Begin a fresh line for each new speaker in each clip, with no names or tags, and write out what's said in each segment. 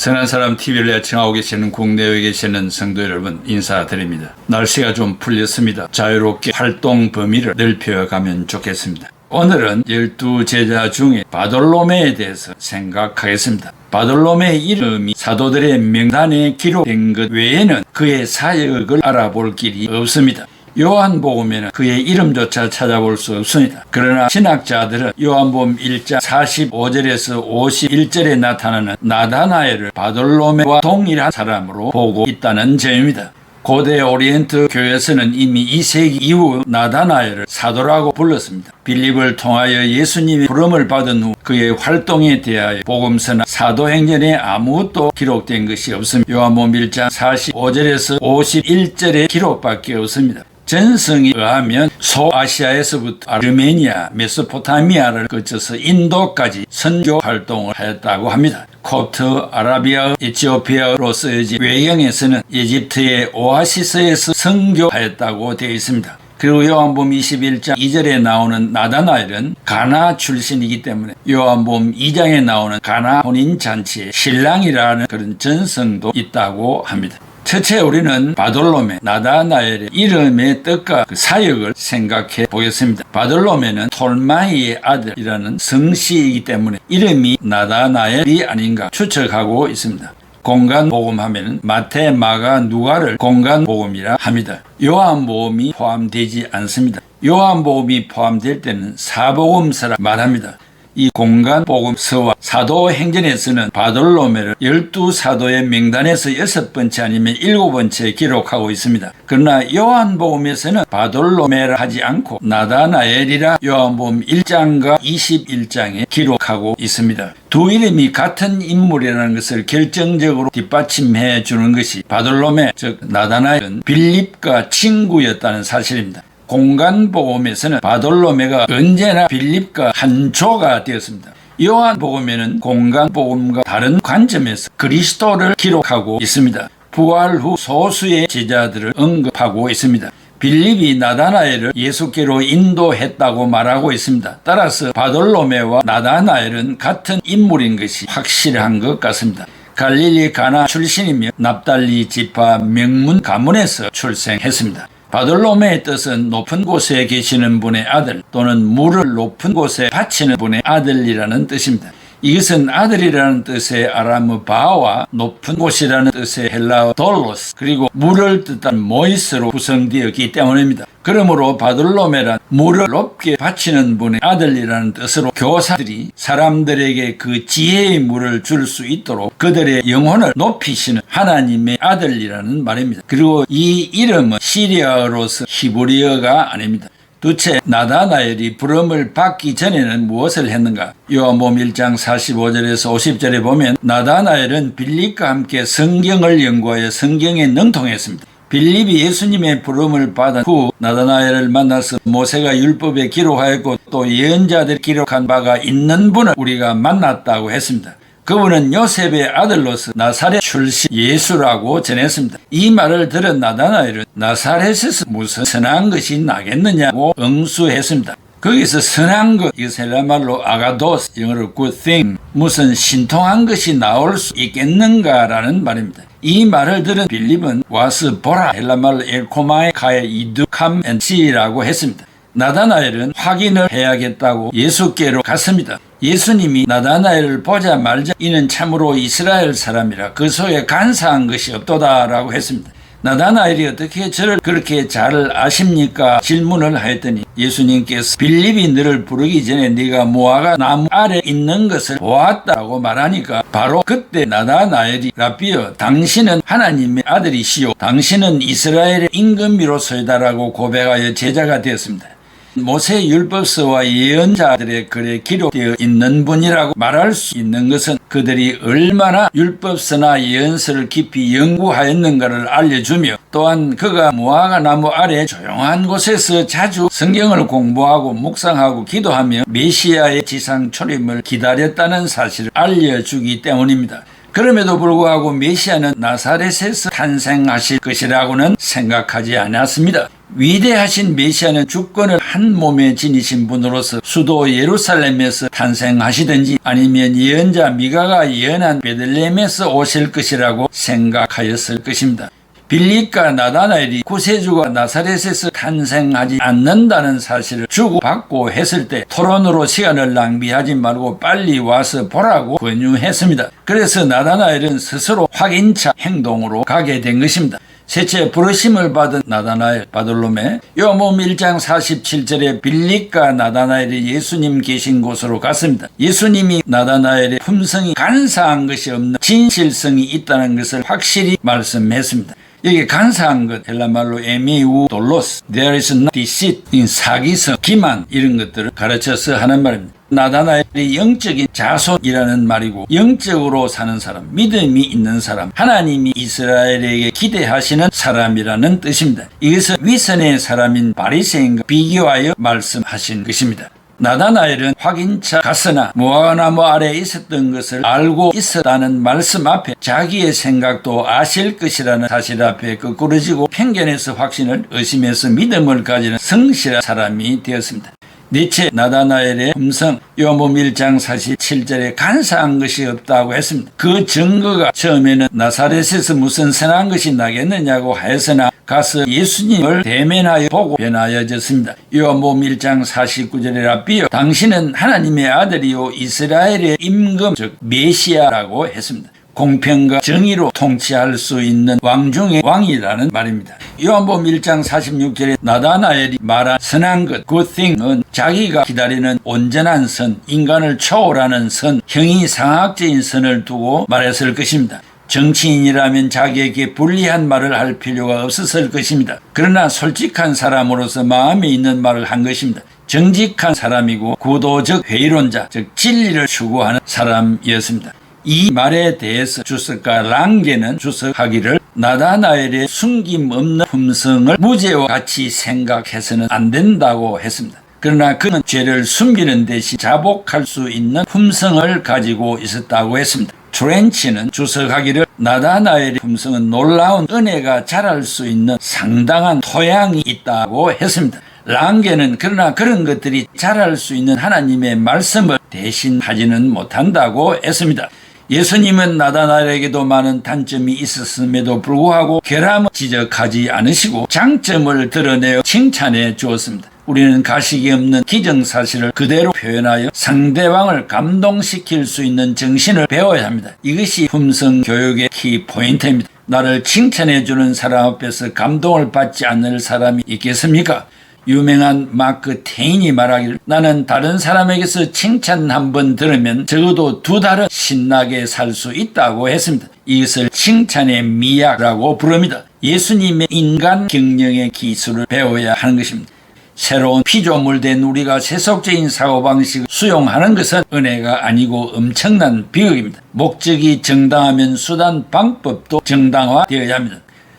선한 사람 TV를 애청하고 계시는 국내에 계시는 성도 여러분 인사드립니다. 날씨가 좀 풀렸습니다. 자유롭게 활동 범위를 넓혀가면 좋겠습니다. 오늘은 12제자 중에 바돌로메에 대해서 생각하겠습니다. 바돌로메의 이름이 사도들의 명단에 기록된 것 외에는 그의 사역을 알아볼 길이 없습니다. 요한복음에는 그의 이름조차 찾아볼 수 없습니다. 그러나 신학자들은 요한복음 1장 45절에서 51절에 나타나는 나다나엘을 바돌로메와 동일한 사람으로 보고 있다는 점입니다. 고대 오리엔트 교회에서는 이미 2세기 이후 나다나엘을 사도라고 불렀습니다. 빌립을 통하여 예수님이 부름을 받은 후 그의 활동에 대하여 복음서나 사도행전에 아무것도 기록된 것이 없습니다. 요한복음 1장 45절에서 51절의 기록밖에 없습니다. 전성에 의하면 소아시아에서부터 아르메니아, 메소포타미아를 거쳐서 인도까지 선교 활동을 하였다고 합니다. 콥트, 아라비아, 에티오피아로 쓰여진 외경에서는 이집트의 오아시스에서 선교하였다고 되어 있습니다. 그리고 요한복음 21장 2절에 나오는 나다나엘은 가나 출신이기 때문에 요한복음 2장에 나오는 가나 혼인잔치의 신랑이라는 그런 전성도 있다고 합니다. 첫째 우리는 바돌로메, 나다나엘의 이름의 뜻과 그 사역을 생각해 보겠습니다. 바돌로메는 톨마이의 아들이라는 성씨이기 때문에 이름이 나다나엘이 아닌가 추측하고 있습니다. 공간복음하면 마태, 마가, 누가를 공간복음이라 합니다. 요한복음이 포함되지 않습니다. 요한복음이 포함될 때는 사복음서라 말합니다. 이 공간복음서와 사도행전에서는 바돌로메를 12사도의 명단에서 6번째 아니면 7번째 기록하고 있습니다. 그러나 요한복음에서는 바돌로메를 하지 않고 나다나엘이라 요한복음 1장과 21장에 기록하고 있습니다. 두 이름이 같은 인물이라는 것을 결정적으로 뒷받침해 주는 것이 바돌로메, 즉 나다나엘은 빌립과 친구였다는 사실입니다. 공간복음에서는 바돌로메가 언제나 빌립과 한조가 되었습니다. 요한복음에는 공간복음과 다른 관점에서 그리스도를 기록하고 있습니다. 부활 후 소수의 제자들을 언급하고 있습니다. 빌립이 나다나엘을 예수께로 인도했다고 말하고 있습니다. 따라서 바돌로메와 나다나엘은 같은 인물인 것이 확실한 것 같습니다. 갈릴리 가나 출신이며 납달리 지파 명문 가문에서 출생했습니다. 바돌로메의 뜻은 높은 곳에 계시는 분의 아들 또는 물을 높은 곳에 바치는 분의 아들이라는 뜻입니다. 이것은 아들이라는 뜻의 아람어 바와 높은 곳이라는 뜻의 헬라어 돌로스 그리고 물을 뜻한 모이스로 구성되었기 때문입니다. 그러므로 바돌로메란 물을 높게 바치는 분의 아들이라는 뜻으로 교사들이 사람들에게 그 지혜의 물을 줄 수 있도록 그들의 영혼을 높이시는 하나님의 아들이라는 말입니다. 그리고 이 이름은 시리아어로서 히브리어가 아닙니다. 둘째, 나다나엘이 부름을 받기 전에는 무엇을 했는가? 요한복음 1장 45절에서 50절에 보면 나다나엘은 빌립과 함께 성경을 연구하여 성경에 능통했습니다. 빌립이 예수님의 부름을 받은 후 나다나엘을 만나서 모세가 율법에 기록하였고 또 예언자들이 기록한 바가 있는 분을 우리가 만났다고 했습니다. 그분은 요셉의 아들로서 나사렛 출신 예수라고 전했습니다. 이 말을 들은 나다나엘은 나사렛에서 무슨 선한 것이 나겠느냐고 응수했습니다. 거기서 선한 것, 이것은 헬라말로 아가도스, 영어로 good thing, 무슨 신통한 것이 나올 수 있겠는가라는 말입니다. 이 말을 들은 빌립은 와서 보라, 헬라말로 엘코마에 가에 이두캄 엔시라고 했습니다. 나다나엘은 확인을 해야겠다고 예수께로 갔습니다. 예수님이 나다나엘을 보자 말자 이는 참으로 이스라엘 사람이라 그 속에 간사한 것이 없도다라고 했습니다. 나다나엘이 어떻게 저를 그렇게 잘 아십니까? 질문을 하였더니 예수님께서 빌립이 너를 부르기 전에 네가 무화과 나무 아래 있는 것을 보았다고 말하니까 바로 그때 나다나엘이 라비여 당신은 하나님의 아들이시오 당신은 이스라엘의 임금이로소이다라고 고백하여 제자가 되었습니다. 모세 율법서와 예언자들의 글에 기록되어 있는 분이라고 말할 수 있는 것은 그들이 얼마나 율법서나 예언서를 깊이 연구하였는가를 알려주며 또한 그가 무화과 나무 아래 조용한 곳에서 자주 성경을 공부하고 묵상하고 기도하며 메시아의 지상 초림을 기다렸다는 사실을 알려주기 때문입니다. 그럼에도 불구하고 메시아는 나사렛에서 탄생하실 것이라고는 생각하지 않았습니다. 위대하신 메시아는 주권을 한 몸에 지니신 분으로서 수도 예루살렘에서 탄생하시든지 아니면 예언자 미가가 예언한 베들레헴에서 오실 것이라고 생각하였을 것입니다. 빌립과 나다나엘이 구세주가 나사렛에서 탄생하지 않는다는 사실을 주고받고 했을 때 토론으로 시간을 낭비하지 말고 빨리 와서 보라고 권유했습니다. 그래서 나다나엘은 스스로 확인차 행동으로 가게 된 것입니다. 셋째, 부르심을 받은 나다나엘 바돌로메. 요한복음 1장 47절에 빌립과 나다나엘이 예수님 계신 곳으로 갔습니다. 예수님이 나다나엘의 품성이 간사한 것이 없는 진실성이 있다는 것을 확실히 말씀했습니다. 여기 간사한 것, 헬라말로 에미우 돌로스, there is no deceit, 사기성, 기만 이런 것들을 가르쳐서 하는 말입니다. 나다나엘이 영적인 자손이라는 말이고 영적으로 사는 사람, 믿음이 있는 사람, 하나님이 이스라엘에게 기대하시는 사람이라는 뜻입니다. 이것은 위선의 사람인 바리새인과 비교하여 말씀하신 것입니다. 나다나엘은 확인차 갔으나 무화과나무 아래에 있었던 것을 알고 있었다는 말씀 앞에 자기의 생각도 아실 것이라는 사실 앞에 거꾸러지고 편견에서 확신을 의심해서 믿음을 가지는 성실한 사람이 되었습니다. 넷째, 나다나엘의 품성. 요한복음 1장 47절에 간사한 것이 없다고 했습니다. 그 증거가 처음에는 나사렛에서 무슨 선한 것이 나겠느냐고 하였으나 가서 예수님을 대면하여 보고 변하여졌습니다. 요한복음 1장 49절에 라비여 당신은 하나님의 아들이요 이스라엘의 임금 즉 메시아라고 했습니다. 공평과 정의로 통치할 수 있는 왕 중의 왕이라는 말입니다. 요한복음 1장 46절에 나다나엘이 말한 선한 것, good thing은 자기가 기다리는 온전한 선, 인간을 초월하는 선, 형이상학적인 선을 두고 말했을 것입니다. 정치인이라면 자기에게 불리한 말을 할 필요가 없었을 것입니다. 그러나 솔직한 사람으로서 마음에 있는 말을 한 것입니다. 정직한 사람이고 구도적 회의론자, 즉 진리를 추구하는 사람이었습니다. 이 말에 대해서 주석가 랑게는 주석하기를 나다나엘의 숨김없는 품성을 무죄와 같이 생각해서는 안 된다고 했습니다. 그러나 그는 죄를 숨기는 대신 자복할 수 있는 품성을 가지고 있었다고 했습니다. 트렌치는 주석하기를 나다나엘의 품성은 놀라운 은혜가 자랄 수 있는 상당한 토양이 있다고 했습니다. 랑게는 그러나 그런 것들이 자랄 수 있는 하나님의 말씀을 대신하지는 못한다고 했습니다. 예수님은 나다나엘에게도 많은 단점이 있었음에도 불구하고 결함을 지적하지 않으시고 장점을 드러내어 칭찬해 주었습니다. 우리는 가식이 없는 기정사실을 그대로 표현하여 상대방을 감동시킬 수 있는 정신을 배워야 합니다. 이것이 품성 교육의 키포인트입니다. 나를 칭찬해 주는 사람 앞에서 감동을 받지 않을 사람이 있겠습니까? 유명한 마크 테인이 말하기를 나는 다른 사람에게서 칭찬 한번 들으면 적어도 2달은 신나게 살 수 있다고 했습니다. 이것을 칭찬의 미학이라고 부릅니다. 예수님의 인간 경영의 기술을 배워야 하는 것입니다. 새로운 피조물된 우리가 세속적인 사고방식을 수용하는 것은 은혜가 아니고 엄청난 비극입니다. 목적이 정당하면 수단 방법도 정당화되어야 합니다.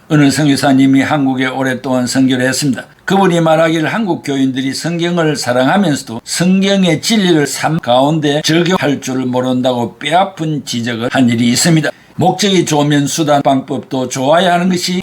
어느 선교사님이 한국에 오랫동안 선교를 했습니다. 그분이 말하기를 한국 교인들이 성경을 사랑하면서도 성경의 진리를 삶 가운데 적용할 줄 모른다고 뼈아픈 지적을 한 일이 있습니다. 목적이 좋으면 수단 방법도 좋아야 하는 것이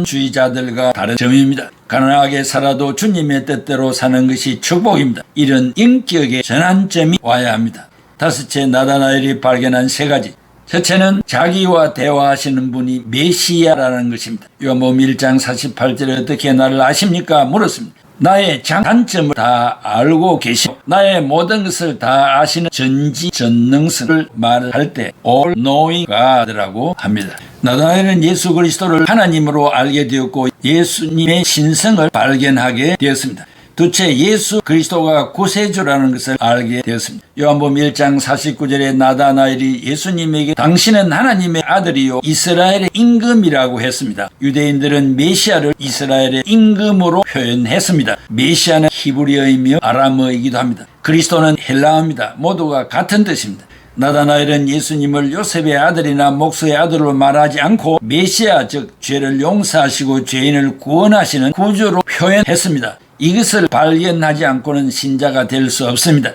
공산주의자들과 다른 점입니다. 가난하게 살아도 주님의 뜻대로 사는 것이 축복입니다. 이런 인격의 전환점이 와야 합니다. 다섯째, 나다나엘이 발견한 3가지. 첫째는 자기와 대화하시는 분이 메시아라는 것입니다. 요한복음 1장 48절에 어떻게 나를 아십니까? 물었습니다. 나의 단점을 다 알고 계시고 나의 모든 것을 다 아시는 전지전능성을 말할 때 all knowing God라고 합니다. 나다나엘은 예수 그리스도를 하나님으로 알게 되었고 예수님의 신성을 발견하게 되었습니다. 둘째, 예수 그리스도가 구세주라는 것을 알게 되었습니다. 요한복음 1장 49절에 나다나엘이 예수님에게 당신은 하나님의 아들이요 이스라엘의 임금이라고 했습니다. 유대인들은 메시아를 이스라엘의 임금으로 표현했습니다. 메시아는 히브리어이며 아람어이기도 합니다. 그리스도는 헬라어입니다. 모두가 같은 뜻입니다. 나다나엘은 예수님을 요셉의 아들이나 목수의 아들로 말하지 않고 메시아 즉 죄를 용서하시고 죄인을 구원하시는 구주로 표현했습니다. 이것을 발견하지 않고는 신자가 될 수 없습니다.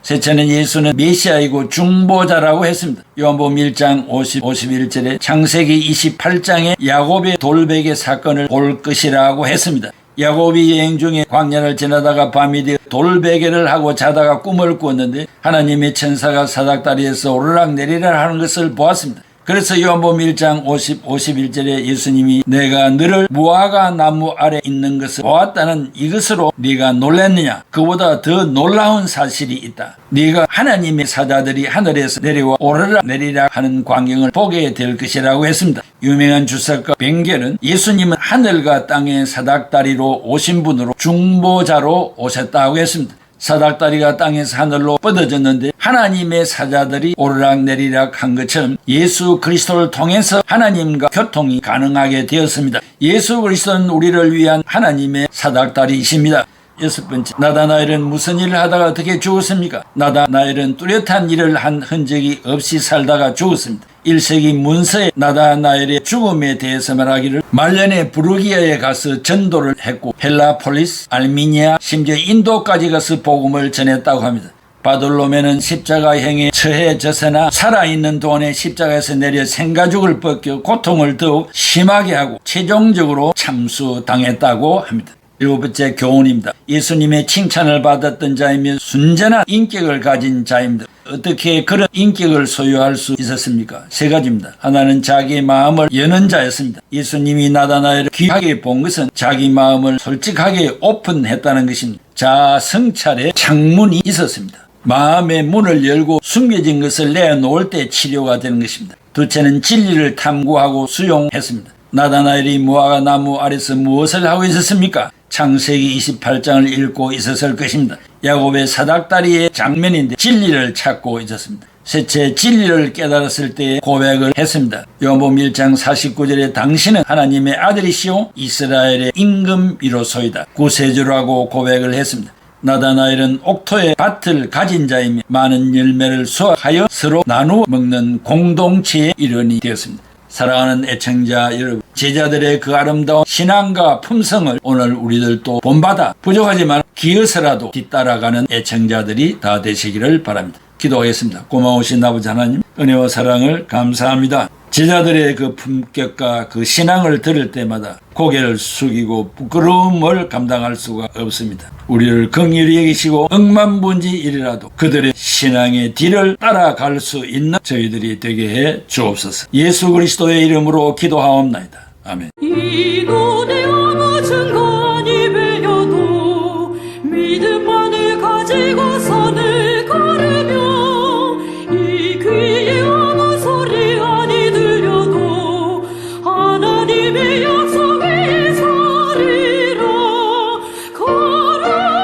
셋째는 예수는 메시아이고 중보자라고 했습니다. 요한복음 1장 51절에 창세기 28장에 야곱의 돌베개 사건을 볼 것이라고 했습니다. 야곱이 여행 중에 광야를 지나다가 밤이 되어 돌베개를 하고 자다가 꿈을 꾸었는데 하나님의 천사가 사닥다리에서 오르락내리락 하는 것을 보았습니다. 그래서 요한복음 1장 51절에 예수님이 내가 너를 무화과 나무 아래 있는 것을 보았다는 이것으로 네가 놀랐느냐? 그보다 더 놀라운 사실이 있다. 네가 하나님의 사자들이 하늘에서 내려와 오르락내리락 하는 광경을 보게 될 것이라고 했습니다. 유명한 주석가 벵겔은 예수님은 하늘과 땅의 사닥다리로 오신 분으로 중보자로 오셨다고 했습니다. 사닥다리가 땅에서 하늘로 뻗어졌는데 하나님의 사자들이 오르락내리락 한 것처럼 예수 그리스도를 통해서 하나님과 교통이 가능하게 되었습니다. 예수 그리스도는 우리를 위한 하나님의 사닥다리이십니다. 6번째, 나다나엘은 무슨 일을 하다가 어떻게 죽었습니까? 나다나엘은 뚜렷한 일을 한 흔적이 없이 살다가 죽었습니다. 1세기 문서에 나다나엘의 죽음에 대해서 말하기를 말년에 부르기아에 가서 전도를 했고 헬라폴리스, 알미니아, 심지어 인도까지 가서 복음을 전했다고 합니다. 바돌로메는 십자가형에 처해져서나 살아있는 동안에 십자가에서 내려 생가죽을 벗겨 고통을 더욱 심하게 하고 최종적으로 참수당했다고 합니다. 7번째 교훈입니다. 예수님의 칭찬을 받았던 자이며 순전한 인격을 가진 자입니다. 어떻게 그런 인격을 소유할 수 있었습니까? 3가지입니다. 하나는 자기의 마음을 여는 자였습니다. 예수님이 나다나엘을 귀하게 본 것은 자기 마음을 솔직하게 오픈했다는 것입니다. 자아 성찰의 창문이 있었습니다. 마음의 문을 열고 숨겨진 것을 내놓을 때 치료가 되는 것입니다. 둘째는 진리를 탐구하고 수용했습니다. 나다나엘이 무화과 나무 아래서 무엇을 하고 있었습니까? 창세기 28장을 읽고 있었을 것입니다. 야곱의 사닥다리의 장면인데 진리를 찾고 있었습니다. 셋째, 진리를 깨달았을 때 고백을 했습니다. 요한복음 1장 49절에 당신은 하나님의 아들이시오 이스라엘의 임금이로소이다. 구세주라고 고백을 했습니다. 나다나엘은 옥토의 밭을 가진 자이며 많은 열매를 수확하여 서로 나누어 먹는 공동체의 일원이 되었습니다. 사랑하는 애청자 여러분, 제자들의 그 아름다운 신앙과 품성을 오늘 우리들도 본받아 부족하지만 기어서라도 뒤따라가는 애청자들이 다 되시기를 바랍니다. 기도하겠습니다. 고마우신 아버지 하나님, 은혜와 사랑을 감사합니다. 제자들의 그 품격과 그 신앙을 들을 때마다 고개를 숙이고 부끄러움을 감당할 수가 없습니다. 우리를 긍휼히 여기시고 억만분지일이라도 그들의 신앙의 뒤를 따라갈 수 있는 저희들이 되게 해 주옵소서. 예수 그리스도의 이름으로 기도하옵나이다. 아멘.
이 노래하고 증거니 배려도 믿음만을 가지고 선을 걸으며 이 귀에 아무 소리 아니 들려도 하나님의 약속 위에 서리라.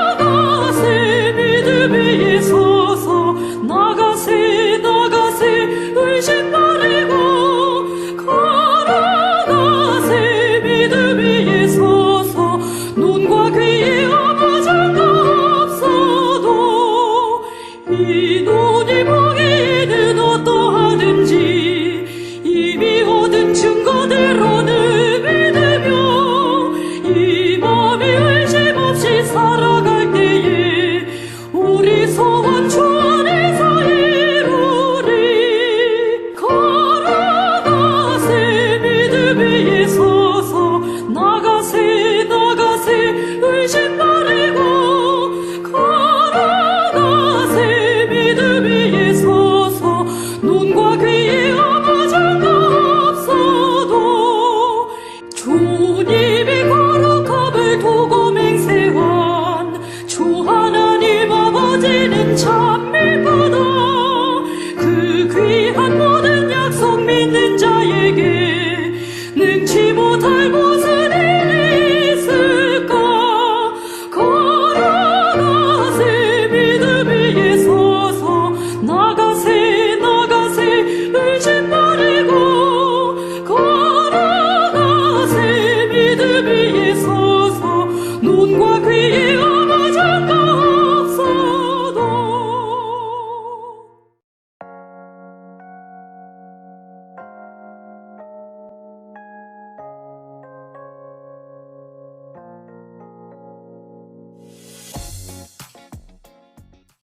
걸어가세 믿음 위에 서서 나가세 나가세 의심 버리고 걸어가세 믿음 위에 서서 눈과 귀에 아무 장도 없어도 이 눈이